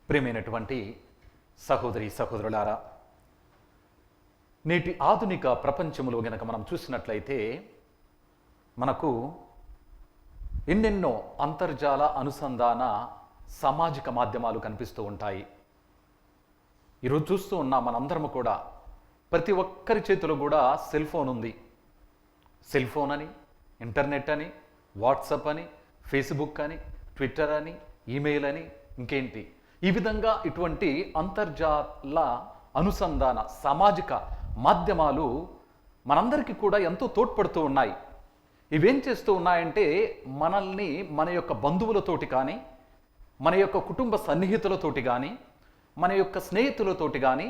ప్రియమైనటువంటి సహోదరి సహోదరులారా, నేటి ఆధునిక ప్రపంచంలో గనక మనం చూసినట్లయితే మనకు ఎన్నెన్నో అంతర్జాల అనుసంధాన సామాజిక మాధ్యమాలు కనిపిస్తూ ఉంటాయి. ఈరోజు చూస్తూ ఉన్న మనందరము కూడా ప్రతి ఒక్కరి చేతిలో కూడా సెల్ ఫోన్ ఉంది. సెల్ ఫోన్ అని, ఇంటర్నెట్ అని, వాట్సాప్ అని, ఫేస్బుక్ అని, ట్విట్టర్ అని, ఈమెయిల్ అని, ఇంకేంటి ఈ విధంగా ఇటువంటి అంతర్జాల అనుసంధాన సామాజిక మాధ్యమాలు మనందరికీ కూడా ఎంతో తోడ్పడుతూ ఉన్నాయి. ఇవేం చేస్తూ ఉన్నాయంటే మనల్ని మన యొక్క బంధువులతోటి కానీ, మన యొక్క కుటుంబ సన్నిహితులతోటి కానీ, మన యొక్క స్నేహితులతోటి కానీ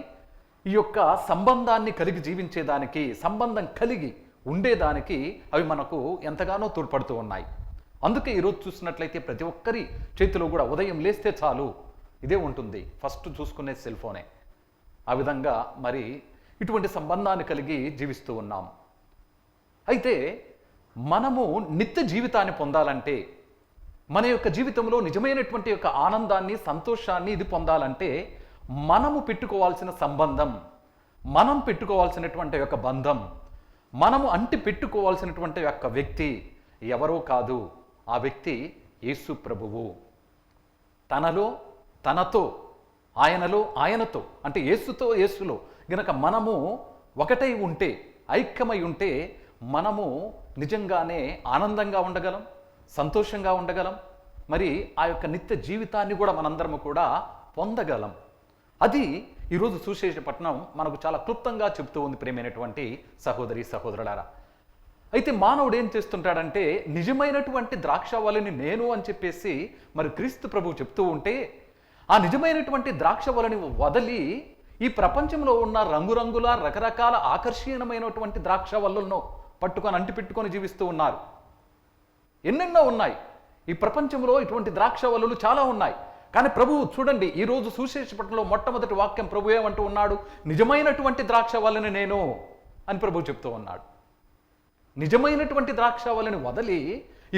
ఈ యొక్క సంబంధాన్ని కలిగి జీవించేదానికి, సంబంధం కలిగి ఉండేదానికి అవి మనకు ఎంతగానో తోడ్పడుతూ ఉన్నాయి. అందుకే ఈరోజు చూసినట్లయితే ప్రతి ఒక్కరి చేతిలో కూడా ఉదయం లేస్తే చాలు ఇదే ఉంటుంది, ఫస్ట్ చూసుకునే సెల్ ఫోనే. ఆ విధంగా మరి ఇటువంటి సంబంధాన్ని కలిగి జీవిస్తూ ఉన్నాం. అయితే మనము నిత్య జీవితాన్ని పొందాలంటే, మన యొక్క జీవితంలో నిజమైనటువంటి యొక్క ఆనందాన్ని, సంతోషాన్ని ఇది పొందాలంటే మనము పెట్టుకోవాల్సిన సంబంధం, మనం పెట్టుకోవాల్సినటువంటి యొక్క బంధం, మనము అంటి పెట్టుకోవాల్సినటువంటి యొక్క వ్యక్తి ఎవరో కాదు, ఆ వ్యక్తి యేసు ప్రభువు. తనలో తనతో, ఆయనలో ఆయనతో, అంటే యేసుతో యేసులో గనక మనము ఒకటై ఉంటే, ఐక్యమై ఉంటే మనము నిజంగానే ఆనందంగా ఉండగలం, సంతోషంగా ఉండగలం, మరి ఆ యొక్క నిత్య జీవితాన్ని కూడా మనందరము కూడా పొందగలం. అది ఈరోజు సువిశేషపట్నం మనకు చాలా క్లుప్తంగా చెప్తూ ఉంది. ప్రియమైనటువంటి సహోదరి సహోదరులారా, అయితే మానవుడు ఏం చేస్తుంటాడంటే నిజమైనటువంటి ద్రాక్షవల్లిని నేను అని చెప్పేసి మరి క్రీస్తు ప్రభువు చెప్తూ ఉంటే ఆ నిజమైనటువంటి ద్రాక్షవల్లిని వదిలి ఈ ప్రపంచంలో ఉన్న రంగురంగుల రకరకాల ఆకర్షణీయమైనటువంటి ద్రాక్షవల్లులను పట్టుకొని అంటిపెట్టుకొని జీవిస్తూ ఉన్నారు. ఎన్నెన్నో ఉన్నాయి ఈ ప్రపంచంలో, ఇటువంటి ద్రాక్షవల్లులు చాలా ఉన్నాయి. కానీ ప్రభువు చూడండి, ఈరోజు సువిశేషపట్నంలో మొట్టమొదటి వాక్యం ప్రభు ఏమంటూ ఉన్నాడు? నిజమైనటువంటి ద్రాక్షవల్లిని నేను అని ప్రభువు చెప్తూ ఉన్నాడు. నిజమైనటువంటి ద్రాక్షవల్లిని వదిలి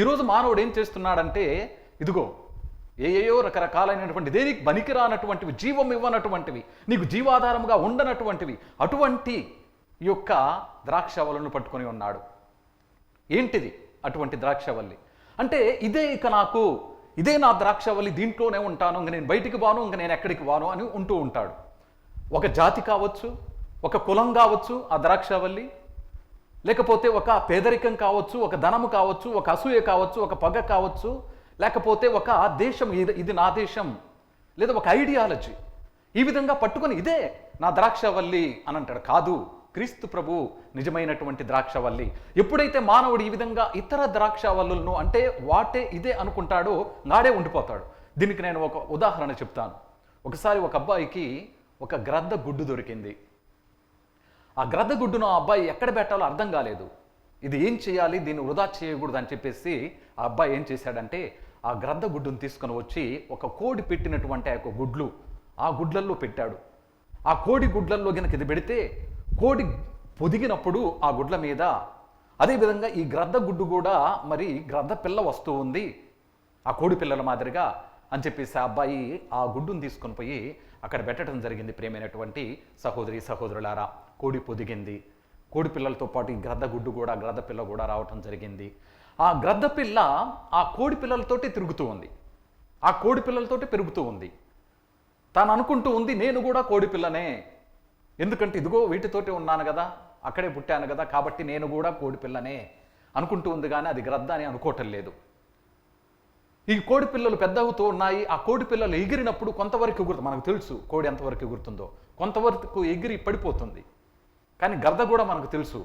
ఈరోజు మానవుడు ఏం చేస్తున్నాడంటే ఇదిగో ఏయో రకరకాలైనటువంటి దేనికి బనికిరానటువంటివి, జీవం ఇవ్వనటువంటివి, నీకు జీవాధారముగా ఉండనటువంటివి అటువంటి యొక్క ద్రాక్షవల్లులను పట్టుకొని ఉన్నాడు. ఏంటిది అటువంటి ద్రాక్షవల్లి అంటే? ఇదే నా ద్రాక్షవల్లి, దీంట్లోనే ఉంటాను, ఇంక నేను బయటికి పోను, ఇంక నేను ఎక్కడికి పోను అని ఉంటూ ఉంటాడు. ఒక జాతి కావచ్చు, ఒక కులం కావచ్చు ఆ ద్రాక్షవల్లి, లేకపోతే ఒక పేదరికం కావచ్చు, ఒక ధనము కావచ్చు, ఒక అసూయ కావచ్చు, ఒక పగ కావచ్చు, లేకపోతే ఒక దేశం, ఇది నా దేశం, లేదా ఒక ఐడియాలజీ, ఈ విధంగా పట్టుకొని ఇదే నా ద్రాక్షవల్లి అని అంటాడు. కాదు, క్రీస్తు ప్రభు నిజమైనటువంటి ద్రాక్షవల్లి. ఎప్పుడైతే మానవుడు ఈ విధంగా ఇతర ద్రాక్షవల్లులను అంటే వాటే ఇదే అనుకుంటాడో నాడే ఉండిపోతాడు. దీనికి నేను ఒక ఉదాహరణ చెప్తాను. ఒకసారి ఒక అబ్బాయికి ఒక గ్రద్ద గుడ్డు దొరికింది. ఆ గ్రద్ద గుడ్డును ఆ అబ్బాయి ఎక్కడ పెట్టాలో అర్థం కాలేదు. ఇది ఏం చేయాలి, దీన్ని వృధా చేయకూడదు అని చెప్పేసి ఆ అబ్బాయి ఏం చేశాడంటే ఆ గ్రద్ద గుడ్డును తీసుకొని వచ్చి ఒక కోడి పెట్టినటువంటి ఆ యొక్క గుడ్లు ఆ గుడ్లల్లో పెట్టాడు. ఆ కోడి గుడ్లల్లో గనక ఇది పెడితే కోడి పొదిగినప్పుడు ఆ గుడ్ల మీద, అదేవిధంగా ఈ గ్రద్ద గుడ్డు కూడా మరి గ్రద్ద పిల్ల వస్తూ ఉంది ఆ కోడి పిల్లల మాదిరిగా అని చెప్పేసి ఆ అబ్బాయి ఆ గుడ్డును తీసుకొని పోయి అక్కడ పెట్టడం జరిగింది. ప్రియమైనటువంటి సహోదరి సహోదరులారా, కోడి పొదిగింది. కోడి పిల్లలతో పాటు ఈ గ్రద్ద గుడ్డు కూడా, గ్రద్ద పిల్ల కూడా రావటం జరిగింది. ఆ గ్రద్ద పిల్ల ఆ కోడి పిల్లలతోటి తిరుగుతూ ఉంది, ఆ కోడి పిల్లలతోటి పెరుగుతూ ఉంది. తాను అనుకుంటూ ఉంది నేను కూడా కోడి పిల్లనే, ఎందుకంటే ఇదిగో వీటితోటి ఉన్నాను కదా, అక్కడే పుట్టాను కదా, కాబట్టి నేను కూడా కోడి పిల్లనే అనుకుంటూ ఉంది. కానీ అది గ్రద్ద అని అనుకోవటం లేదు. ఈ కోడి పిల్లలు పెద్ద అవుతూ ఉన్నాయి. ఆ కోడి పిల్లలు ఎగిరినప్పుడు కొంతవరకు ఎగురుతుంది, మనకు తెలుసు కోడి ఎంతవరకు ఎగురుతుందో, కొంతవరకు ఎగిరి పడిపోతుంది. కానీ గద్ద కూడా మనకు తెలుసు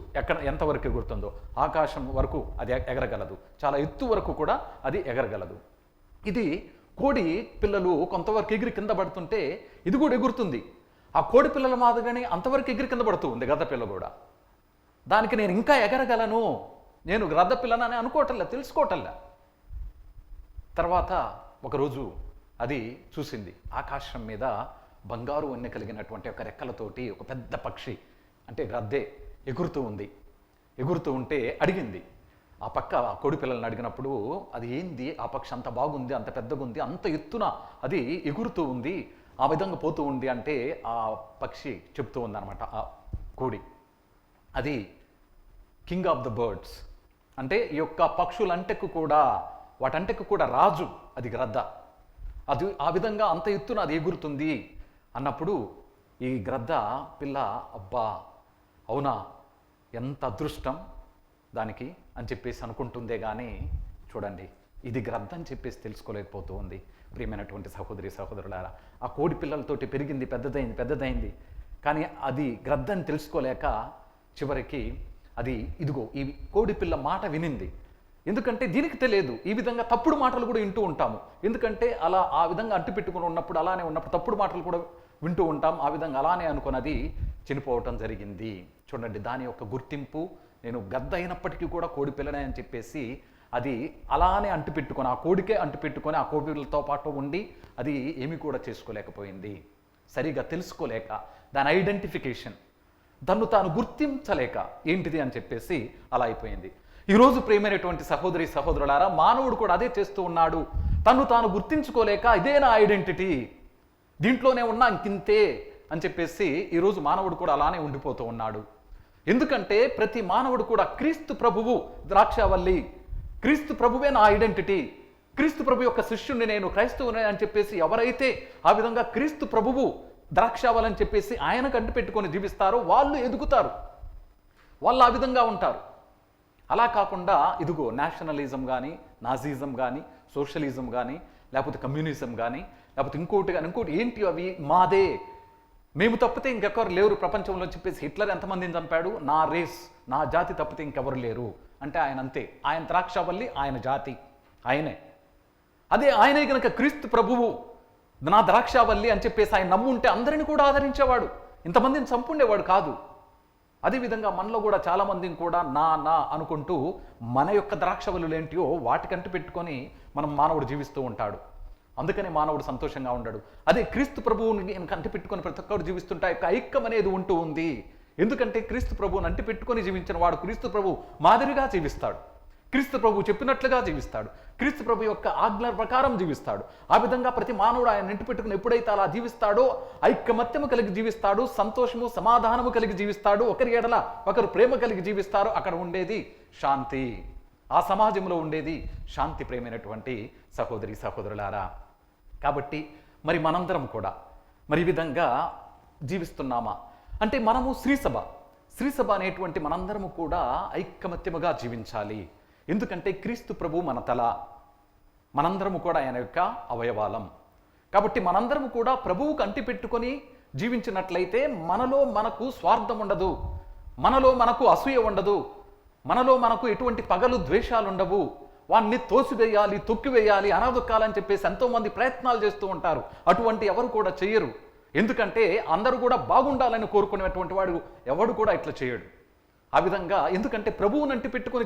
ఎంతవరకు ఎగురుతుందో, ఆకాశం వరకు అది ఎగరగలదు, చాలా ఎత్తు వరకు కూడా అది ఎగరగలదు. ఇది కోడి పిల్లలు కొంతవరకు ఎగిరి కింద పడుతుంటే ఇది కూడా ఎగురుతుంది. ఆ కోడి పిల్లల మాదిరిగానే అంతవరకు ఎగిరి కింద పడుతూ ఉంది గద్ద పిల్ల కూడా. దానికి నేను ఇంకా ఎగరగలను, నేను గద్ద పిల్లనని అనుకోవటంలే, తెలుసుకోవటంలే. తర్వాత ఒకరోజు అది చూసింది, ఆకాశం మీద బంగారు వన్నె కలిగినటువంటి ఒక రెక్కలతోటి ఒక పెద్ద పక్షి, అంటే గ్రద్దే ఎగురుతూ ఉంది. ఎగురుతూ ఉంటే అడిగింది, ఆ పక్క కోడి పిల్లల్ని అడిగినప్పుడు అది ఏంది, ఆ పక్షి అంత బాగుంది, అంత పెద్దగా ఉంది, అంత ఎత్తున అది ఎగురుతూ ఉంది ఆ విధంగా పోతూ ఉంది అంటే ఆ పక్షి చెప్తూ ఉందన్నమాట, ఆ కోడి, అది కింగ్ ఆఫ్ ద బర్డ్స్, అంటే ఈ యొక్క పక్షులంటకు కూడా, వాటంటకు కూడా రాజు అది గ్రద్ద. అది ఆ విధంగా అంత ఎత్తున అది ఎగురుతుంది అన్నప్పుడు ఈ గ్రద్ద పిల్ల, అబ్బా అవునా ఎంత అదృష్టం దానికి అని చెప్పేసి అనుకుంటుందే కానీ చూడండి ఇది గ్రద్ద అని చెప్పేసి తెలుసుకోలేకపోతూ ఉంది. ప్రియమైనటువంటి సహోదరి సహోదరులారా, ఆ కోడి పిల్లలతోటి పెరిగింది, పెద్దదైంది, కానీ అది గ్రద్ద అని తెలుసుకోలేక చివరికి అది ఇదిగో ఈ కోడి పిల్ల మాట వినింది. ఎందుకంటే దీనికి తెలియదు, ఈ విధంగా తప్పుడు మాటలు కూడా వింటూ ఉంటాము. ఎందుకంటే అలా ఆ విధంగా అంటు పెట్టుకుని ఉన్నప్పుడు, అలానే ఉన్నప్పుడు తప్పుడు మాటలు కూడా వింటూ ఉంటాం. ఆ విధంగా అలానే అనుకున్నది చనిపోవటం జరిగింది. చూడండి దాని యొక్క గుర్తింపు, నేను గద్ద అయినప్పటికీ కూడా కోడి పిల్లనే అని చెప్పేసి అది అలానే అంటుపెట్టుకొని, ఆ కోడికే అంటుపెట్టుకొని ఆ కోడి పిల్లలతో పాటు ఉండి అది ఏమీ కూడా చేసుకోలేకపోయింది. సరిగా తెలుసుకోలేక, దాని ఐడెంటిఫికేషన్, తను తాను గుర్తించలేక ఏంటిది అని చెప్పేసి అలా అయిపోయింది. ఈరోజు ప్రియమైనటువంటి సహోదరి సహోదరులారా, మానవుడు కూడా అదే చేస్తూ ఉన్నాడు. తను తాను గుర్తించుకోలేక ఇదే నా ఐడెంటిటీ, దీంట్లోనే ఉన్నా ఇంకింతే అని చెప్పేసి ఈరోజు మానవుడు కూడా అలానే ఉండిపోతూ ఉన్నాడు. ఎందుకంటే ప్రతి మానవుడు కూడా క్రీస్తు ప్రభువు ద్రాక్షావల్లి, క్రీస్తు ప్రభువే నా ఐడెంటిటీ, క్రీస్తు ప్రభు యొక్క శిష్యుని నేను, క్రైస్తవునే అని చెప్పేసి ఎవరైతే ఆ విధంగా క్రీస్తు ప్రభువు ద్రాక్షావల్లి అని చెప్పేసి ఆయనకు అంటు పెట్టుకొని జీవిస్తారో వాళ్ళు ఎదుగుతారు, వాళ్ళు ఆ విధంగా ఉంటారు. అలా కాకుండా ఇదిగో నేషనలిజం కానీ, నాజిజం కానీ, సోషలిజం కానీ, లేకపోతే కమ్యూనిజం కానీ, లేకపోతే ఇంకోటి కానీ ఇంకోటి ఏంటి అవి మాదే, మేము తప్పితే ఇంకెవరు లేరు ప్రపంచంలో చెప్పేసి హిట్లర్ ఎంతమందిని చంపాడు, నా రేస్, నా జాతి తప్పితే ఇంకెవరు లేరు అంటే ఆయన అంతే, ఆయన ద్రాక్షావల్లి, ఆయన జాతి ఆయనే. అదే ఆయనే కనుక క్రీస్తు ప్రభువు నా ద్రాక్షావల్లి అని చెప్పేసి ఆయన నమ్ముంటే అందరిని కూడా ఆదరించేవాడు, ఇంతమందిని చంపుండేవాడు కాదు. అదేవిధంగా మనలో కూడా చాలామందిని కూడా నా అనుకుంటూ మన యొక్క ద్రాక్షవల్లులు ఏంటియో వాటికంటూ పెట్టుకొని మనం మానవుడు జీవిస్తూ ఉంటాడు. అందుకనే మానవుడు సంతోషంగా ఉండడు. అదే క్రీస్తు ప్రభువుని కంటి పెట్టుకొని ప్రతి ఒక్కరు జీవిస్తుంటే యొక్క ఐక్యం అనేది ఉంటూ ఉంది. ఎందుకంటే క్రీస్తు ప్రభువుని అంటి పెట్టుకొని జీవించిన వాడు క్రీస్తు ప్రభు మాదిరిగా జీవిస్తాడు, క్రీస్తు ప్రభు చెప్పినట్లుగా జీవిస్తాడు, క్రీస్తు ప్రభు యొక్క ఆజ్ఞల ప్రకారం జీవిస్తాడు. ఆ విధంగా ప్రతి మానవుడు ఆయన ఇంటి పెట్టుకుని ఎప్పుడైతే అలా జీవిస్తాడో ఐకమత్యము కలిగి జీవిస్తాడు, సంతోషము సమాధానము కలిగి జీవిస్తాడు, ఒకరి ఎడల ఒకరు ప్రేమ కలిగి జీవిస్తారు. అక్కడ ఉండేది శాంతి, ఆ సమాజంలో ఉండేది శాంతి. ప్రేమైనటువంటి సహోదరి సహోదరులారా, కాబట్టి మరి మనందరం కూడా మరి ఈ విధంగా జీవిస్తున్నామా అంటే మనము శ్రీసభ అనేటువంటి మనందరము కూడా ఐకమత్యముగా జీవించాలి. ఎందుకంటే క్రీస్తు ప్రభు మన తల, మనందరము కూడా ఆయన యొక్క అవయవాలం. కాబట్టి మనందరము కూడా ప్రభువుకు అంటి పెట్టుకొని జీవించినట్లయితే మనలో మనకు స్వార్థం ఉండదు, మనలో మనకు అసూయ ఉండదు, మనలో మనకు ఎటువంటి పగలు ద్వేషాలు ఉండవు. వాడిని తోసివేయాలి, తొక్కివేయాలి, అనాదుకాలని చెప్పేసి ఎంతోమంది ప్రయత్నాలు చేస్తూ ఉంటారు. అటువంటి ఎవరు కూడా చెయ్యరు. ఎందుకంటే అందరూ కూడా బాగుండాలని కోరుకునేటువంటి వాడు ఎవడు కూడా ఇట్లా చేయడు. ఆ విధంగా ఎందుకంటే ప్రభువుని అంటి పెట్టుకొని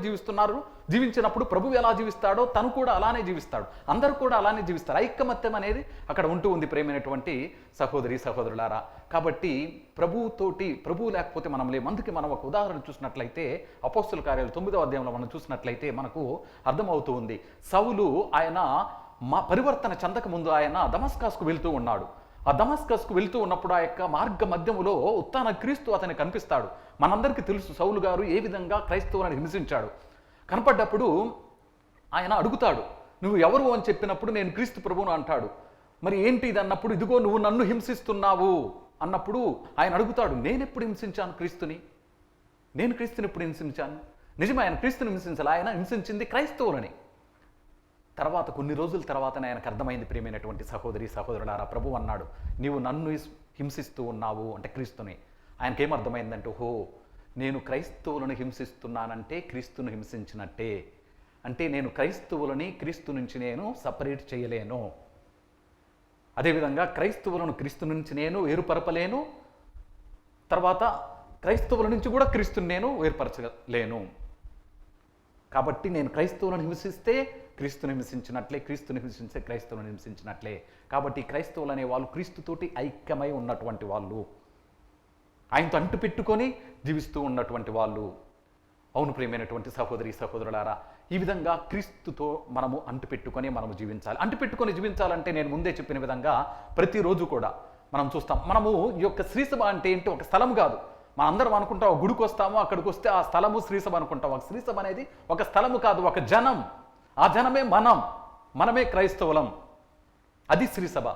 జీవించినప్పుడు ప్రభువు ఎలా జీవిస్తాడో తను కూడా అలానే జీవిస్తాడు, అందరూ కూడా అలానే జీవిస్తారు. ఐకమత్యం అనేది అక్కడ ఉంటూ ఉంది ప్రేమైనటువంటి సహోదరి సహోదరులారా. కాబట్టి ప్రభువు లేకపోతే మనం లేము. అందుకే మనం ఒక ఉదాహరణ చూసినట్లయితే అపోస్తుల కార్యాలు 9వ అధ్యాయంలో మనం చూసినట్లయితే మనకు అర్థమవుతూ ఉంది. సౌలు ఆయన పరివర్తన చెందక ముందు ఆయన దమస్కస్కు వెళ్తూ ఉన్నాడు. ఆ దమస్కస్కు వెళ్తూ ఉన్నప్పుడు ఆ యొక్క మార్గ మధ్యములో ఉత్థాన క్రీస్తు అతనికి కనిపిస్తాడు. మనందరికీ తెలుసు సౌలు గారు ఏ విధంగా క్రైస్తవులను హింసించాడు. కనపడ్డప్పుడు ఆయన అడుగుతాడు, నువ్వు ఎవరు అని చెప్పినప్పుడు నేను క్రీస్తు ప్రభువును అంటాడు. మరి ఏంటి ఇది అన్నప్పుడు, ఇదిగో నువ్వు నన్ను హింసిస్తున్నావు అన్నప్పుడు ఆయన అడుగుతాడు, నేను ఎప్పుడు హింసించాను క్రీస్తుని? నేను క్రీస్తుని ఎప్పుడు హింసించాను? నిజమే, ఆయన క్రీస్తుని హింసించాలి, ఆయన హింసించింది క్రైస్తవులని. తర్వాత కొన్ని రోజుల తర్వాతనే ఆయనకు అర్థమైంది ప్రియమైనటువంటి సహోదరి సహోదరులారా. ప్రభు అన్నాడు, నీవు నన్ను హింసిస్తూ ఉన్నావు అంటే క్రీస్తుని. ఆయనకేమర్థమైందంటే, ఓహో నేను క్రైస్తవులను హింసిస్తున్నానంటే క్రీస్తును హింసించినట్టే, అంటే నేను క్రైస్తవులని క్రీస్తు నుంచి నేను సపరేట్ చేయలేను, అదేవిధంగా క్రైస్తవులను క్రీస్తు నుంచి నేను వేరుపరపలేను, తర్వాత క్రైస్తవుల నుంచి కూడా క్రీస్తుని నేను వేరుపరచలేను. కాబట్టి నేను క్రైస్తవులను హింసిస్తే క్రీస్తుని హింసించినట్లే, క్రీస్తుని హింసిస్తే క్రైస్తవులను హింసించినట్లే. కాబట్టి క్రైస్తవులు అనే వాళ్ళు క్రీస్తుతోటి ఐక్యమై ఉన్నటువంటి వాళ్ళు, ఆయనతో అంటు పెట్టుకొని జీవిస్తూ ఉన్నటువంటి వాళ్ళు. అవును ప్రియమైనటువంటి సహోదరి సహోదరులారా, ఈ విధంగా క్రీస్తుతో మనము అంటుపెట్టుకొని మనము జీవించాలి. అంటుపెట్టుకొని జీవించాలంటే నేను ముందే చెప్పిన విధంగా ప్రతిరోజు కూడా మనం చూస్తాం. మనము ఈ యొక్క శ్రీసభ అంటే ఏంటి? ఒక స్థలం కాదు. మనం అందరం అనుకుంటాం ఒక గుడికి వస్తాము, అక్కడికి వస్తే ఆ స్థలము శ్రీసభ అనుకుంటాం. ఒక శ్రీసభ అనేది ఒక స్థలము కాదు, ఒక జనం. ఆ జనమే మనమే క్రైస్తవులం. అది శ్రీసభ.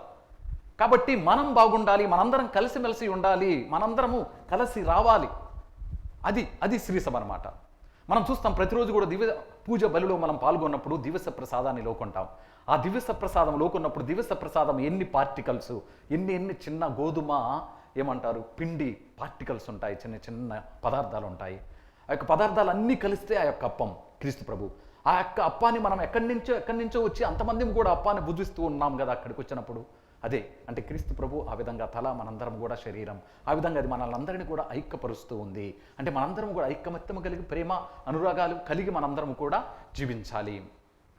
కాబట్టి మనం బాగుండాలి, మనందరం కలిసిమెలిసి ఉండాలి, మనందరము కలిసి రావాలి. అది శ్రీసభ అనమాట. మనం చూస్తాం ప్రతిరోజు కూడా దివ్య పూజ బలిలో మనం పాల్గొన్నప్పుడు దివస ప్రసాదాన్ని లోకుంటాం. ఆ దివస ప్రసాదం లోకున్నప్పుడు దివస ప్రసాదం ఎన్ని పార్టికల్స్, ఎన్ని చిన్న గోధుమ ఏమంటారు పిండి పార్టికల్స్ ఉంటాయి, చిన్న చిన్న పదార్థాలు ఉంటాయి. ఆ యొక్క పదార్థాలు అన్నీ కలిస్తే ఆ యొక్క అప్పం క్రీస్తు ప్రభు. ఆ యొక్క అప్పాన్ని మనం ఎక్కడి నుంచో వచ్చి అంతమంది కూడా అప్పాన్ని భుజిస్తూ ఉన్నాం కదా అక్కడికి వచ్చినప్పుడు. అదే అంటే క్రీస్తు ప్రభు ఆ విధంగా తల, మనందరం కూడా శరీరం. ఆ విధంగా అది మనల్ని కూడా ఐక్యపరుస్తూ ఉంది. అంటే మనందరం కూడా ఐకమత్యం కలిగి, ప్రేమ అనురాగాలు కలిగి మనందరం కూడా జీవించాలి.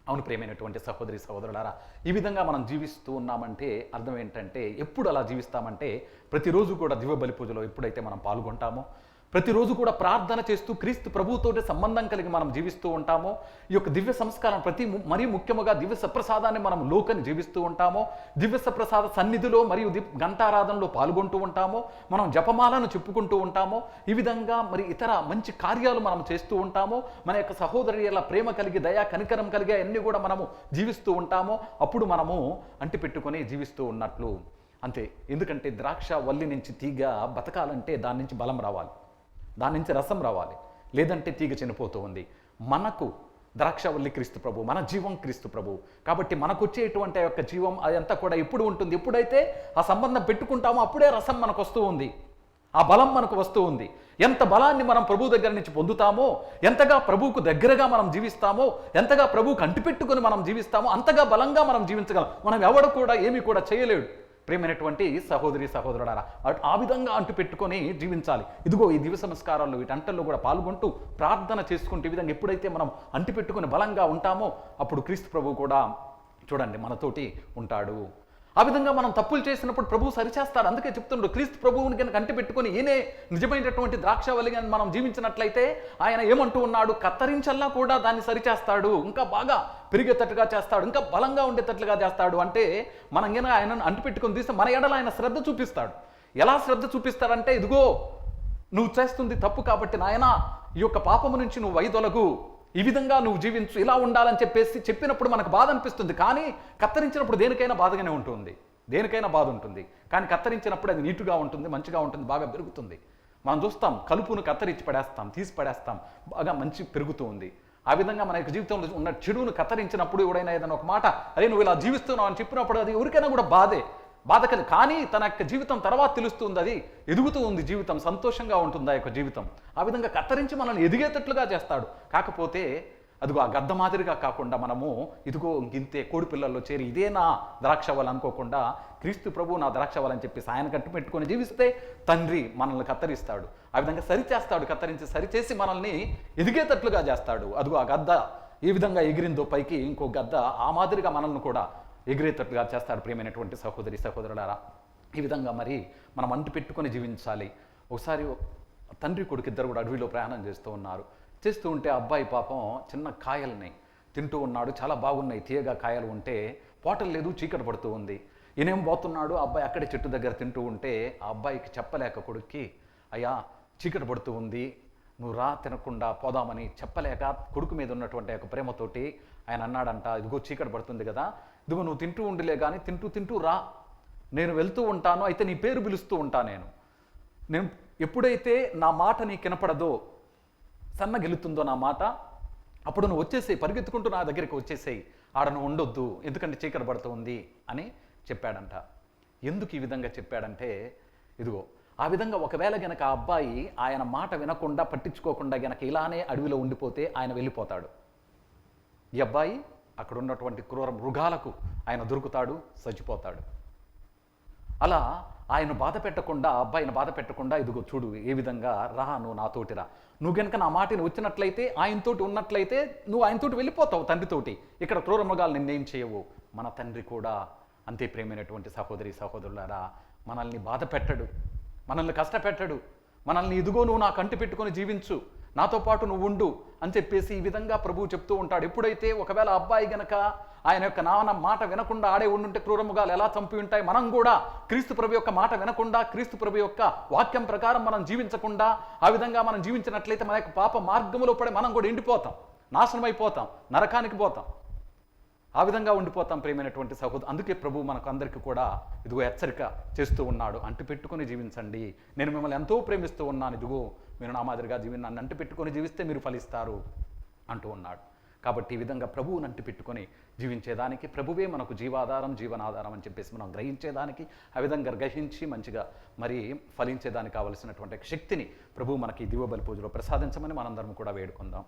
అవును ప్రియమైనటువంటి సహోదరి సహోదరులారా, ఈ విధంగా మనం జీవిస్తూ ఉన్నామంటే అర్థం ఏంటంటే, ఎప్పుడు అలా జీవిస్తామంటే ప్రతిరోజు కూడా దివ్య బలి పూజలో ఎప్పుడైతే మనం పాల్గొంటామో, ప్రతిరోజు కూడా ప్రార్థన చేస్తూ క్రీస్తు ప్రభువుతోటి సంబంధం కలిగి మనం జీవిస్తూ ఉంటామో, ఈ యొక్క దివ్య సంస్కారం మరీ ముఖ్యముగా దివ్య సప్రసాదాన్ని మనం లోకని జీవిస్తూ ఉంటామో, దివ్య సప్రసాద సన్నిధిలో మరియు ఘంటారాధనలో పాల్గొంటూ ఉంటామో, మనం జపమాలను చెప్పుకుంటూ ఉంటామో, ఈ విధంగా మరి ఇతర మంచి కార్యాలు మనం చేస్తూ ఉంటామో, మన యొక్క సహోదరుల ప్రేమ కలిగి, దయా కనికరం కలిగి అన్నీ కూడా మనము జీవిస్తూ ఉంటామో, అప్పుడు మనము అంటిపెట్టుకొని జీవిస్తూ ఉన్నట్లు అంతే. ఎందుకంటే ద్రాక్ష వల్లి నుంచి తీగ బతకాలంటే దాని నుంచి బలం రావాలి, దాని నుంచి రసం రావాలి, లేదంటే తీగ చనిపోతూ ఉంది. మనకు ద్రాక్షవల్లి క్రీస్తు ప్రభు, మన జీవం క్రీస్తు ప్రభు. కాబట్టి మనకు వచ్చేటువంటి ఆ యొక్క జీవం అదంతా కూడా ఎప్పుడు ఉంటుంది? ఎప్పుడైతే ఆ సంబంధం పెట్టుకుంటామో అప్పుడే రసం మనకు వస్తూ ఉంది, ఆ బలం మనకు వస్తూ ఉంది. ఎంత బలాన్ని మనం ప్రభు దగ్గర నుంచి పొందుతామో, ఎంతగా ప్రభువుకు దగ్గరగా మనం జీవిస్తామో, ఎంతగా ప్రభువుకు అంటిపెట్టుకొని మనం జీవిస్తామో అంతగా బలంగా మనం జీవించగలం. మనం ఎవడు కూడా ఏమీ కూడా చేయలేడు. ప్రియమైనటువంటి సహోదరి సహోదరులారా, ఆ విధంగా అంటు పెట్టుకొని జీవించాలి. ఇదిగో ఈ దివ్య సంస్కారాల్లో వీటంటల్లో కూడా పాల్గొంటూ ప్రార్థన చేసుకుంటూ ఈ విధంగా ఎప్పుడైతే మనం అంటి పెట్టుకొని బలంగా ఉంటామో అప్పుడు క్రీస్తు ప్రభువు కూడా చూడండి మనతోటి ఉంటాడు. ఆ విధంగా మనం తప్పులు చేసినప్పుడు ప్రభువు సరిచేస్తాడు. అందుకే చెప్తుండ్రు, క్రీస్తు ప్రభువుని కనుక అంటి పెట్టుకొని ఈయనే నిజమైనటువంటి ద్రాక్షవల్లిగా మనం జీవించినట్లయితే ఆయన ఏమంటూ ఉన్నాడు? కత్తరించల్లా కూడా దాన్ని సరిచేస్తాడు, ఇంకా బాగా పెరిగేటట్టుగా చేస్తాడు, ఇంకా బలంగా ఉండేటట్లుగా చేస్తాడు. అంటే మనం కనుక ఆయనను అంటి పెట్టుకొని తీస్తే మన ఎడల ఆయన శ్రద్ధ చూపిస్తాడు. ఎలా శ్రద్ధ చూపిస్తాడంటే, ఇదిగో నువ్వు చేస్తుంది తప్పు కాబట్టి నాయనా ఈ యొక్క పాపము నుంచి నువ్వు వైదొలగు, ఈ విధంగా నువ్వు జీవించు, ఇలా ఉండాలని చెప్పినప్పుడు మనకు బాధ అనిపిస్తుంది. కానీ కత్తరించినప్పుడు దేనికైనా బాధగానే ఉంటుంది, దేనికైనా బాధ ఉంటుంది. కానీ కత్తరించినప్పుడు అది నీటుగా ఉంటుంది, మంచిగా ఉంటుంది, బాగా పెరుగుతుంది. మనం చూస్తాం కలుపును కత్తరించి పడేస్తాం, తీసి పడేస్తాం, బాగా మంచి పెరుగుతూ ఉంది. ఆ విధంగా మన యొక్క జీవితంలో ఉన్న చెడును కత్తరించినప్పుడు ఎవడైనా ఏదైనా ఒక మాట, అరే నువ్వు ఇలా జీవిస్తున్నావు అని చెప్పినప్పుడు అది ఎవరికైనా కూడా బాధకలి. కానీ తన యొక్క జీవితం తర్వాత తెలుస్తుంది, అది ఎదుగుతూ ఉంది, జీవితం సంతోషంగా ఉంటుంది ఆ యొక్క జీవితం. ఆ విధంగా కత్తరించి మనల్ని ఎదిగేటట్లుగా చేస్తాడు. కాకపోతే అదిగో ఆ గద్ద మాదిరిగా కాకుండా మనము ఇదిగో గింతే కోడి పిల్లల్లో చేరి ఇదే నా ద్రాక్షవల్లి అనుకోకుండా క్రీస్తు ప్రభు నా ద్రాక్షవల్లి అని చెప్పేసి ఆయన కట్టు పెట్టుకొని జీవిస్తే తండ్రి మనల్ని కత్తరిస్తాడు. ఆ విధంగా సరిచేస్తాడు, కత్తరించి సరిచేసి మనల్ని ఎదిగేటట్లుగా చేస్తాడు. అదిగో ఆ గద్ద ఏ విధంగా ఎగిరిందో పైకి, ఇంకో గద్ద ఆ మాదిరిగా మనల్ని కూడా ఎగిరేటట్లుగా చేస్తాడు. ప్రియమైనటువంటి సహోదరి సహోదరులారా, ఈ విధంగా మరి మనం అంటు పెట్టుకొని జీవించాలి. ఒకసారి తండ్రి కొడుకు ఇద్దరు కూడా అడవిలో ప్రయాణం చేస్తూ ఉంటే అబ్బాయి పాపం చిన్న కాయల్ని తింటూ ఉన్నాడు. చాలా బాగున్నాయి, తీయగా కాయలు ఉంటే పోటలు లేదు, చీకటి పడుతూ ఉంది. ఈయనేం పోతున్నాడు, అబ్బాయి అక్కడే చెట్టు దగ్గర తింటూ ఉంటే ఆ అబ్బాయికి చెప్పలేక కొడుక్కి, అయ్యా చీకటి పడుతూ ఉంది, నువ్వు రా తినకుండా పోదామని చెప్పలేక కొడుకు మీద ఉన్నటువంటి ఒక ప్రేమతోటి ఆయన అన్నాడంట, ఇదిగో చీకటి పడుతుంది కదా, ఇదిగో నువ్వు తింటూ ఉండిలే కానీ తింటూ రా, నేను వెళ్తూ ఉంటాను, అయితే నీ పేరు పిలుస్తూ ఉంటా. నేను ఎప్పుడైతే నా మాట నీకు వినపడదో, సన్నగిలుతుందో నా మాట, అప్పుడు నువ్వు వచ్చేసేయి, పరిగెత్తుకుంటూ నా దగ్గరికి వచ్చేసేయి, ఆడ నువ్వు ఉండొద్దు, ఎందుకంటే చీకటి పడుతుంది అని చెప్పాడంట. ఎందుకు ఈ విధంగా చెప్పాడంటే, ఇదిగో ఆ విధంగా ఒకవేళ గనక ఆ అబ్బాయి ఆయన మాట వినకుండా పట్టించుకోకుండా గనక ఇలానే అడవిలో ఉండిపోతే ఆయన వెళ్ళిపోతాడు. ఈ అబ్బాయి అక్కడ ఉన్నటువంటి క్రూర మృగాలకు ఆయన దొరుకుతాడు, చచ్చిపోతాడు. అలా ఆయన బాధ పెట్టకుండా, అబ్బాయిని బాధ పెట్టకుండా, ఇదిగో చూడు ఏ విధంగా రా, నువ్వు నాతోటి రా, నువ్వు కనుక నా మాటని వచ్చినట్లయితే, ఆయనతోటి ఉన్నట్లయితే నువ్వు ఆయనతోటి వెళ్ళిపోతావు తండ్రితోటి, ఇక్కడ క్రూర మృగాలు నిన్నేం చేయవు. మన తండ్రి కూడా అంతే ప్రేమైనటువంటి సహోదరి సహోదరులారా, మనల్ని బాధ పెట్టడు, మనల్ని కష్టపెట్టడు, మనల్ని ఇదిగో నువ్వు నాకు అంటి పెట్టుకొని జీవించు, నాతో పాటు నువ్వు ఉండు అని చెప్పేసి ఈ విధంగా ప్రభువు చెప్తూ ఉంటాడు. ఎప్పుడైతే ఒకవేళ అబ్బాయి గనక ఆయన యొక్క నాన్న మాట వినకుండా ఆడే ఉండుంటే క్రూరముగాలు ఎలా చంపి ఉంటాయి, మనం కూడా క్రీస్తు ప్రభు యొక్క మాట వినకుండా, క్రీస్తు ప్రభు యొక్క వాక్యం ప్రకారం మనం జీవించకుండా, ఆ విధంగా మనం జీవించినట్లయితే మన యొక్క పాప మార్గంలో పడి మనం కూడా ఎండిపోతాం, నాశనం అయిపోతాం, నరకానికి పోతాం, ఆ విధంగా ఉండిపోతాం ప్రియమైనటువంటి సహోదరు. అందుకే ప్రభు మనకు అందరికీ కూడా ఇదిగో హెచ్చరిక చేస్తూ ఉన్నాడు. అంటిపెట్టుకొని జీవించండి, నేను మిమ్మల్ని ఎంతో ప్రేమిస్తూ ఉన్నాను, ఇదిగో మీరు నా మాదిరిగా నన్ను అంటిపెట్టుకొని జీవిస్తే మీరు ఫలిస్తారు అంటూ ఉన్నాడు. కాబట్టి ఈ విధంగా ప్రభువుని అంటిపెట్టుకొని జీవించేదానికి, ప్రభువే మనకు జీవాధారం, జీవనాధారం అని చెప్పేసి మనం గ్రహించేదానికి, ఆ విధంగా గ్రహించి మంచిగా మరి ఫలించేదానికి కావలసినటువంటి శక్తిని ప్రభువు మనకి దివ్య బలి పూజలో ప్రసాదించమని మనందరం కూడా వేడుకుందాం.